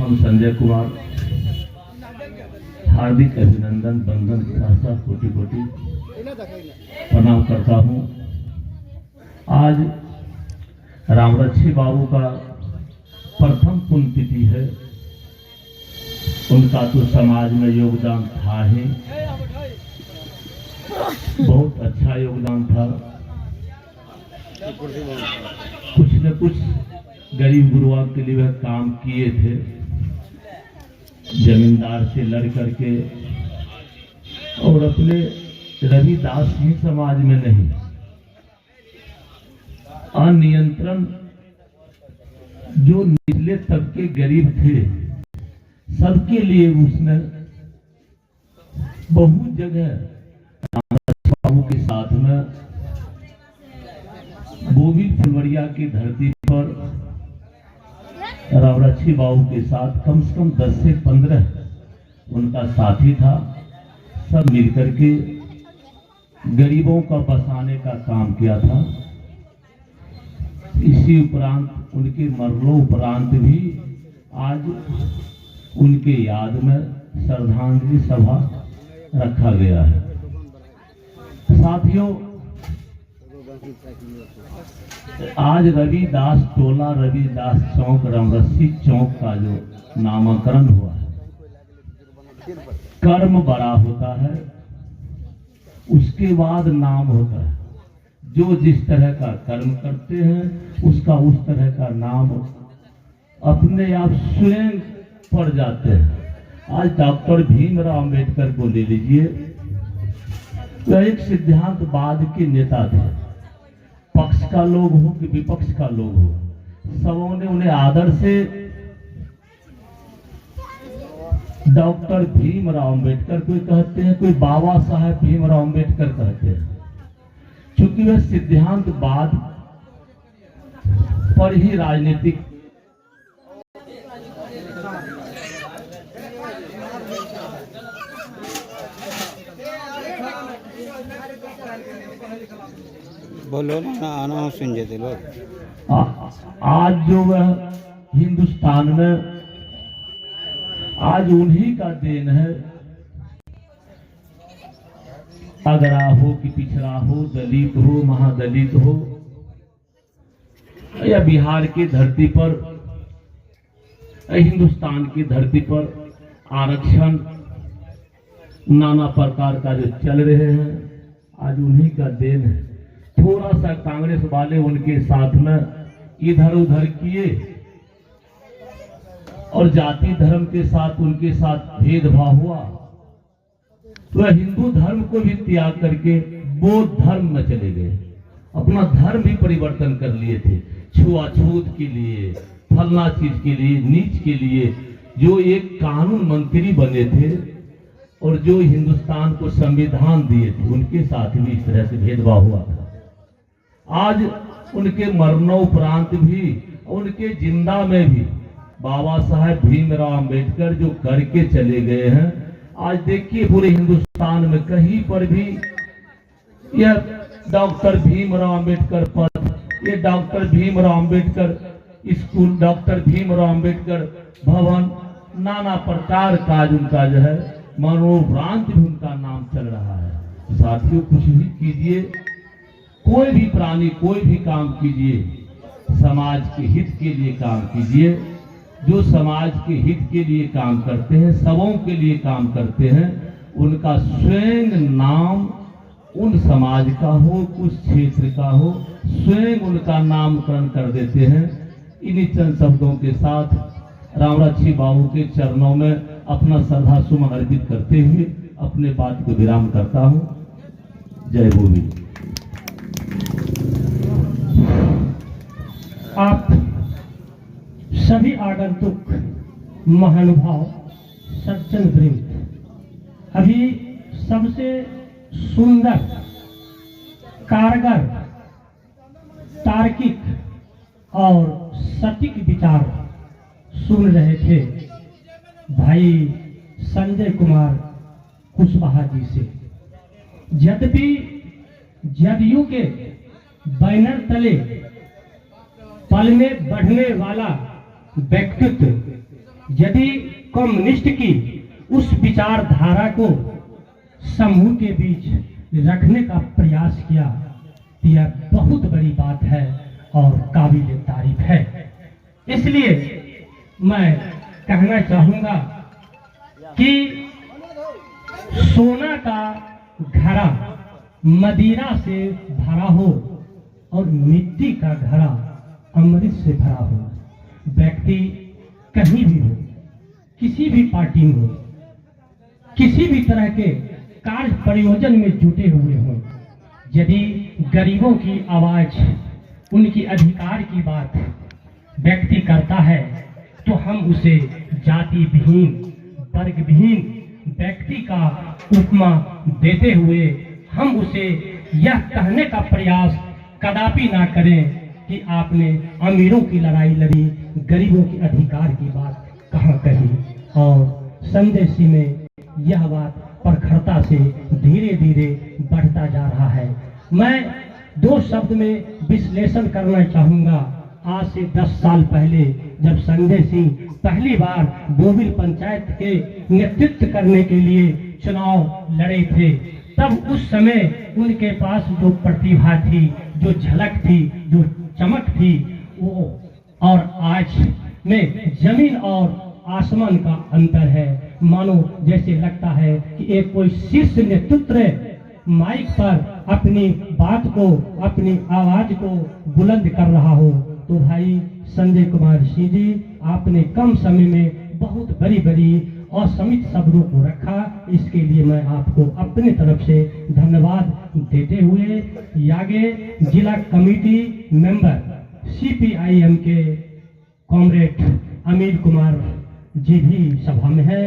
हम संजय कुमार हार्दिक अभिनंदन बंधन के साथ साथ कोटि कोटि प्रणाम करता हूँ। आज रामरक्षी बाबू का प्रथम पुण्यतिथि है। उनका तो समाज में योगदान था ही, बहुत अच्छा योगदान था। कुछ न कुछ गरीब गुरुआ के लिए वह काम किए थे। जमींदार से लड़ करके, और अपने रविदास ही समाज में नहीं, अनियंत्रण जो निचले तबके गरीब थे सबके लिए उसने बहुत जगह बाबू के साथ में बोबी फुलवरिया की धरती पर रामरक्षी बाबू के साथ कम से कम 10 से 15 उनका साथी था। सब मिलकर के गरीबों का बसाने का काम किया था। इसी उपरांत उनके मरणोपरांत भी आज उनके याद में श्रद्धांजलि सभा रखा गया है। साथियों, आज रविदास टोला, रविदास चौक, रामरक्षी चौक का जो नामकरण हुआ है, कर्म बड़ा होता है, उसके बाद नाम होता है। जो जिस तरह का कर्म करते हैं उसका उस तरह का नाम अपने आप स्वयं पड़ जाते हैं। आज डॉक्टर भीमराव अंबेडकर को ले लीजिए, वह एक सिद्धांतवाद के नेता थे। पक्ष का लोग हो कि विपक्ष का लोग हो, सबों ने उन्हें आदर से डॉक्टर भीमराव अंबेडकर कोई कहते हैं, कोई बाबा साहेब भीमराव अंबेडकर कहते हैं। क्योंकि वह सिद्धांतवाद पर ही राजनीतिक बोलो ना, आना सुन जाते लोग। आज जो वह हिंदुस्तान में आज उन्हीं का देन है। अगरा हो कि पिछड़ा हो, दलित हो, महादलित हो, या बिहार की धरती पर, हिंदुस्तान की धरती पर आरक्षण नाना प्रकार का जो चल रहे हैं, आज उन्हीं का देन है। थोड़ा सा कांग्रेस वाले उनके साथ में इधर उधर किए और जाति धर्म के साथ उनके साथ भेदभाव हुआ, तो वह हिंदू धर्म को भी त्याग करके बौद्ध धर्म में चले गए। अपना धर्म भी परिवर्तन कर लिए थे, छुआछूत के लिए, फलना चीज के लिए, नीच के लिए। जो एक कानून मंत्री बने थे और जो हिंदुस्तान को संविधान दिए थे, उनके साथ भी इस तरह से भेदभाव हुआ था। आज उनके मरणोपरांत भी, उनके जिंदा में भी बाबा साहेब भीमराव अंबेडकर जो करके चले गए हैं, आज देखिए पूरे हिंदुस्तान में कहीं पर भी यह डॉक्टर भीमराव अंबेडकर पद, ये doctor Bhimrao Ambedkar school, doctor Bhimrao Ambedkar भवन, नाना प्रकार का उनका जो है मरणोपरांत भी उनका नाम चल रहा है। साथियों, कुछ भी कीजिए, कोई भी प्राणी, कोई भी काम कीजिए, समाज के हित के लिए काम कीजिए। जो समाज के हित के लिए काम करते हैं, सबों के लिए काम करते हैं, उनका स्वयं नाम उन समाज का हो, उस क्षेत्र का हो, स्वयं उनका नामकरण कर देते हैं। इन्हीं चंद शब्दों के साथ रामरक्षी बाबू के चरणों में अपना श्रद्धा सुमन अर्पित करते हुए अपने बात को विराम करता हूँ। जय भूमि। आप सभी आगंतुक महानुभाव सज्जन वृंद, अभी सबसे सुंदर, कारगर, तार्किक और सटीक विचार सुन रहे थे भाई संजय कुमार कुशवाहा जी से। यद्यपि जदयू के बैनर तले पल में बढ़ने वाला व्यक्तित्व यदि कम्युनिस्ट की उस विचारधारा को समूह के बीच रखने का प्रयास किया तो यह बहुत बड़ी बात है और काबिल तारीफ है। इसलिए मैं कहना चाहूंगा कि सोना का घड़ा मदिरा से भरा हो और मिट्टी का घड़ा अमृत से भरा हो। व्यक्ति कहीं भी हो, किसी भी पार्टी में हो, किसी भी तरह के कार्य प्रयोजन में जुटे हुए हों, यदि गरीबों की आवाज, उनकी अधिकार की बात व्यक्ति करता है तो हम उसे जाति विहीन, वर्ग विहीन व्यक्ति का उपमा देते हुए हम उसे यह कहने का प्रयास कदापि ना करें कि आपने अमीरों की लड़ाई लड़ी, गरीबों के अधिकार की बात कहाँ कही। और संजय सिंह में यह बात प्रखरता से धीरे धीरे बढ़ता जा रहा है। मैं दो शब्द में विश्लेषण करना चाहूंगा। आज से 10 साल पहले जब संजय सिंह पहली बार बोबिल पंचायत के नेतृत्व करने के लिए चुनाव लड़े थे, तब उस समय उनके पास जो प्रतिभा थी, जो झलक थी, जो चमक थी, वो और आज में जमीन और आसमान का अंतर है। मानो जैसे लगता है कि एक कोई शीर्ष नेतृत्व माइक पर अपनी बात को, अपनी आवाज को बुलंद कर रहा हो। तो भाई संजय कुमार सिंह जी, आपने कम समय में बहुत बड़ी बड़ी असमित शब्दों को रखा, इसके लिए मैं आपको अपने तरफ से धन्यवाद देते हुए आगे जिला कमेटी मेंबर CPIM के कॉमरेड अमीर कुमार जी भी सभा में है।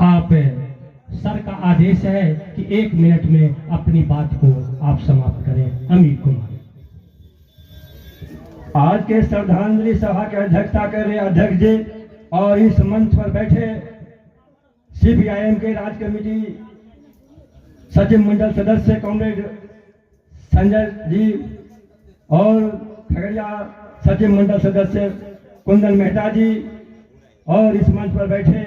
आप सर का आदेश है कि 1 मिनट में अपनी बात को आप समाप्त करें। अमीर कुमार। आज के श्रद्धांजलि सभा की अध्यक्षता कर रहे अध्यक्ष जी और इस मंच पर बैठे CPIM के राज्य कमेटी सचिव मंडल सदस्य कॉमरेड संजय जी और खगड़िया सचिव मंडल सदस्य कुंदन मेहता जी और इस मंच पर बैठे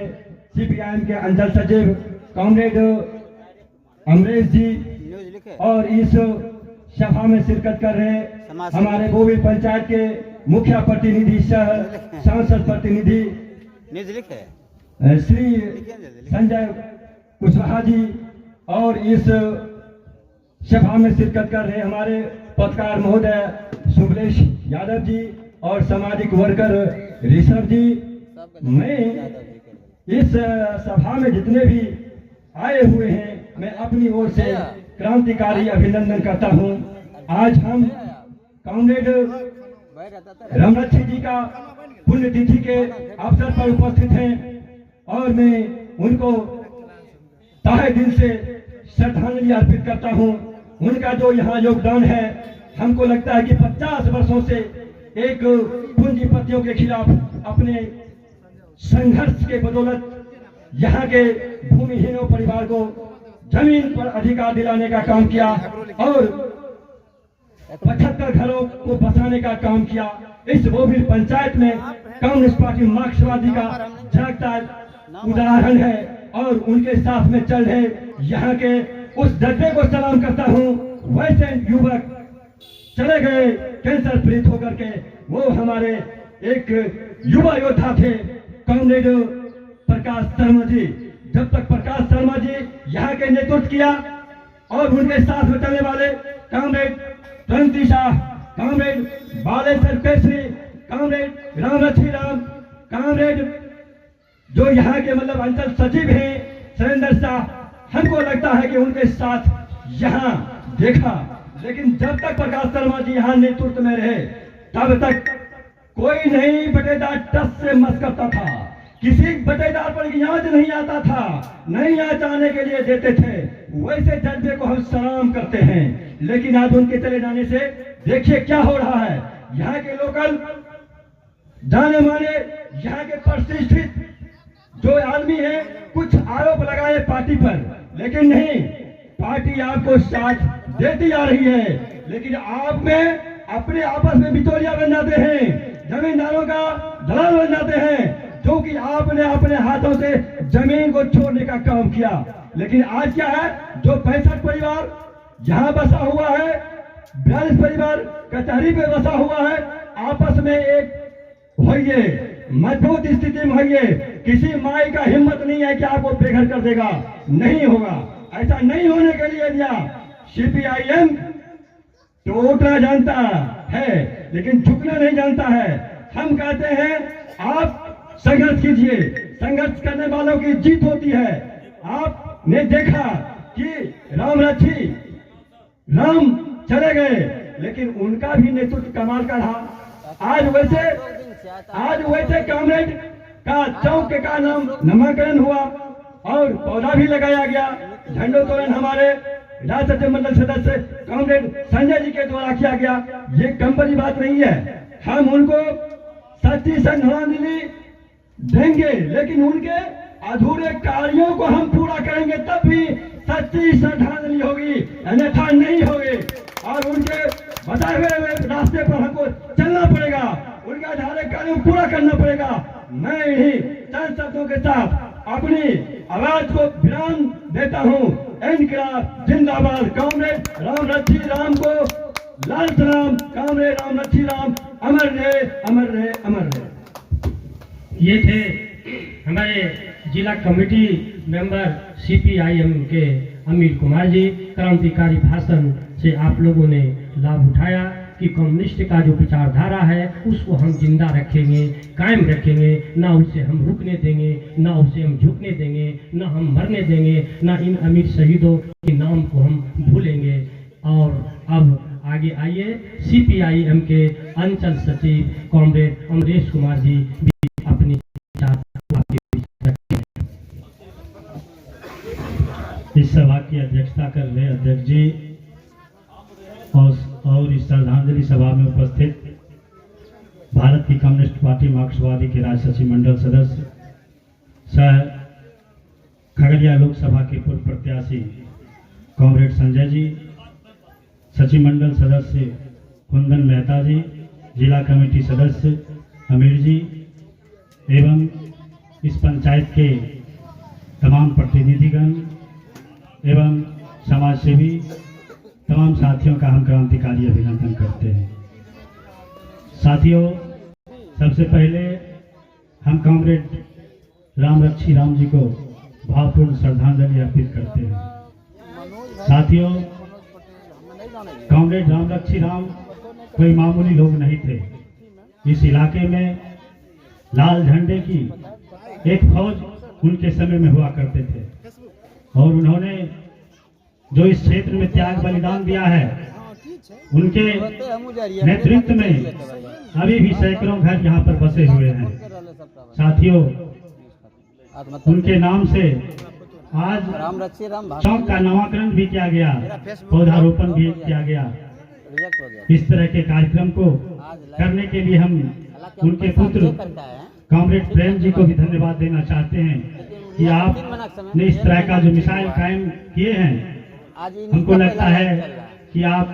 CPIM के अंचल सचिव कॉमरेड अमरेश जी और इस सभा में शिरकत कर रहे हमारे बोबिल पंचायत के मुखिया प्रतिनिधि सह सांसद प्रतिनिधि श्री संजय कुशवाहा जी और इस सभा में शिरकत कर रहे हमारे पत्रकार महोदय शुभलेश यादव जी और सामाजिक वर्कर ऋषभ जी। मैं इस सभा में जितने भी आए हुए हैं, मैं अपनी ओर से क्रांतिकारी अभिनंदन करता हूं। आज हम कॉमरेड रामरक्षी जी का पुण्यतिथि के अवसर पर उपस्थित हैं और मैं उनको तहे दिल से श्रद्धांजलि अर्पित करता हूं। उनका जो यहाँ योगदान है, हमको लगता है कि 50 वर्षों से एक पूंजीपतियों के खिलाफ अपने संघर्ष के बदौलत यहाँ के भूमिहीनों परिवार को जमीन पर अधिकार दिलाने का काम किया और 75 घरों को बसाने का काम किया। इस बोबिल पंचायत में कम्युनिस्ट पार्टी मार्क्सवादी का झलकता उदाहरण है और उनके साथ में चल रहे यहाँ के उस जज्बे को सलाम करता हूँ। वैसे युवक चले गए कैंसर पीड़ित होकर के, वो हमारे एक युवा योद्धा थे कॉमरेड प्रकाश शर्मा जी। जब तक प्रकाश शर्मा जी यहाँ के नेतृत्व किया और उनके साथ में चलने वाले comrade Kranti Shah, comrade Baleshwar Kesari, comrade Ramrakshi Ram, comrade जो यहाँ के मतलब अंचल सचिव हैं सुरेंद्र शाह, हमको लगता है कि उनके साथ यहाँ देखा। लेकिन जब तक प्रकाश शर्मा जी यहाँ नेतृत्व में रहे तब तक कोई नहीं बटेदार टस से मस करता था, किसी बटेदार पर यहाँ नहीं आता था, नहीं यहाँ जाने के लिए देते थे। वैसे जज्बे को हम सलाम करते हैं। लेकिन आज उनके चले जाने से देखिए क्या हो रहा है। यहाँ के लोकल जाने माने यहाँ के प्रतिष्ठित जो आदमी है कुछ आरोप लगाए पार्टी पर, लेकिन नहीं, पार्टी आपको साथ देती आ रही है। लेकिन आप में अपने आपस में बिचौलिया बन जाते हैं। जमींदारों का दलाल बन जाते हैं, जो कि आपने अपने हाथों से जमीन को छोड़ने का काम किया। लेकिन आज क्या है, जो 65 परिवार यहाँ बसा हुआ है, 42 परिवार कचहरी पे बसा हुआ है, आपस में एक होइए, मजबूत स्थिति में होइए। किसी माई का हिम्मत नहीं है कि आपको बेघर कर देगा, नहीं होगा। ऐसा नहीं होने के लिए दिया। CPIM टूटना जानता है लेकिन झुकना नहीं जानता है। हम कहते हैं आप संघर्ष कीजिए, संघर्ष करने वालों की जीत होती है। आपने देखा कि राम चले गए, लेकिन उनका भी नेतृत्व कमाल का रहा। आज वैसे कामरेड का चौक का नामकरण हुआ और पौधा भी लगाया गया। झंडोत्तोलन हमारे राज्य सचिव मंडल सदस्य कामरेड संजय जी के द्वारा किया गया। ये कम बड़ी बात नहीं है। हम उनको सच्ची श्रद्धांजलि देंगे, लेकिन उनके अधूरे कार्यों को हम पूरा करेंगे, तब भी सच्ची श्रद्धांजलि होगी, अन्यथा नहीं होगी। और उनके बताए हुए रास्ते पर हमको चलना पड़ेगा, उनके अधूरे कार्यों को पूरा करना पड़ेगा। मैं इन्हीं चंद शब्दों के साथ अपनी आवाज को विराम देता हूँ। इनकलाब जिंदाबाद। कामरेड राम रच्छी राम को लाल सलाम। कामरेड राम रच्छी राम अमर रहे, अमर रहे, अमर रहे। ये थे हमारे जिला कमेटी मेंबर CPIM के अमीर कुमार जी। क्रांतिकारी भाषण से आप लोगों ने लाभ उठाया कि कम्युनिस्ट का जो विचारधारा है उसको हम जिंदा रखेंगे, कायम रखेंगे, ना उसे हम रुकने देंगे, ना उसे हम झुकने देंगे, ना हम मरने देंगे, ना इन अमीर शहीदों के नाम को हम भूलेंगे। और अब आगे आइए, CPIM के अंचल सचिव कॉमरेड अमरेश कुमार जी भी अपनी विचार आपके बीच रखें। इस सभा की अध्यक्षता कर रहे अध्यक्ष जी और इस श्रद्धांजलि सभा में उपस्थित भारत की कम्युनिस्ट पार्टी मार्क्सवादी के राज्य सचिव मंडल सदस्य सह खगड़िया लोकसभा के पूर्व प्रत्याशी कॉमरेड संजय जी, सचिव मंडल सदस्य कुंदन मेहता जी, जिला कमेटी सदस्य अमीर जी एवं इस पंचायत के तमाम प्रतिनिधिगण एवं समाजसेवी तमाम साथियों का हम क्रांतिकारी अभिनंदन करते हैं। साथियों, सबसे पहले हम कॉमरेड राम रच्छी राम जी को भावपूर्ण श्रद्धांजलि अर्पित करते हैं। साथियों, कॉमरेड राम रच्छी राम कोई मामूली लोग नहीं थे। इस इलाके में लाल झंडे की एक फौज उनके समय में हुआ करते थे और उन्होंने जो इस क्षेत्र में त्याग बलिदान दिया है, उनके नेतृत्व में अभी भी सैकड़ों घर यहाँ पर बसे हुए हैं। साथियों, उनके नाम से आज चौक का नामकरण भी किया गया, पौधारोपण भी किया गया। इस तरह के कार्यक्रम को करने के लिए हम उनके पुत्र कॉमरेड प्रेम जी को भी धन्यवाद देना चाहते हैं कि आपने इस तरह का जो मिसाइल कायम किए हैं, हमको लगता है कि आप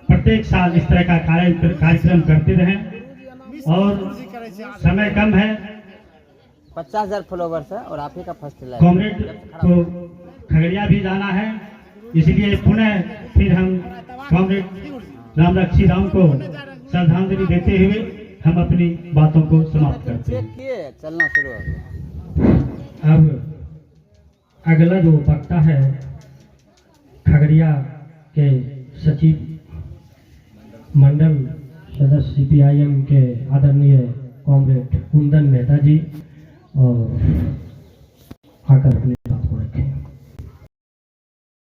प्रत्येक साल इस तरह का कार्यक्रम करते रहें। और समय कम है, 50,000 फॉलोवर्स है और आप ही का फर्स्ट लाइक। कॉमरेड को खगड़िया भी जाना है, इसलिए पुनः फिर हम कॉमरेड राम रच्छी राम को श्रद्धांजलि देते हुए हम अपनी बातों को समाप्त करते हैं। चलना शुरू हो गया। अब अगला जो वक्ता है खगड़िया के सचिव मंडल सदस्य CPIM के आदरणीय कॉमरेड कुंदन मेहता जी और आकर अपने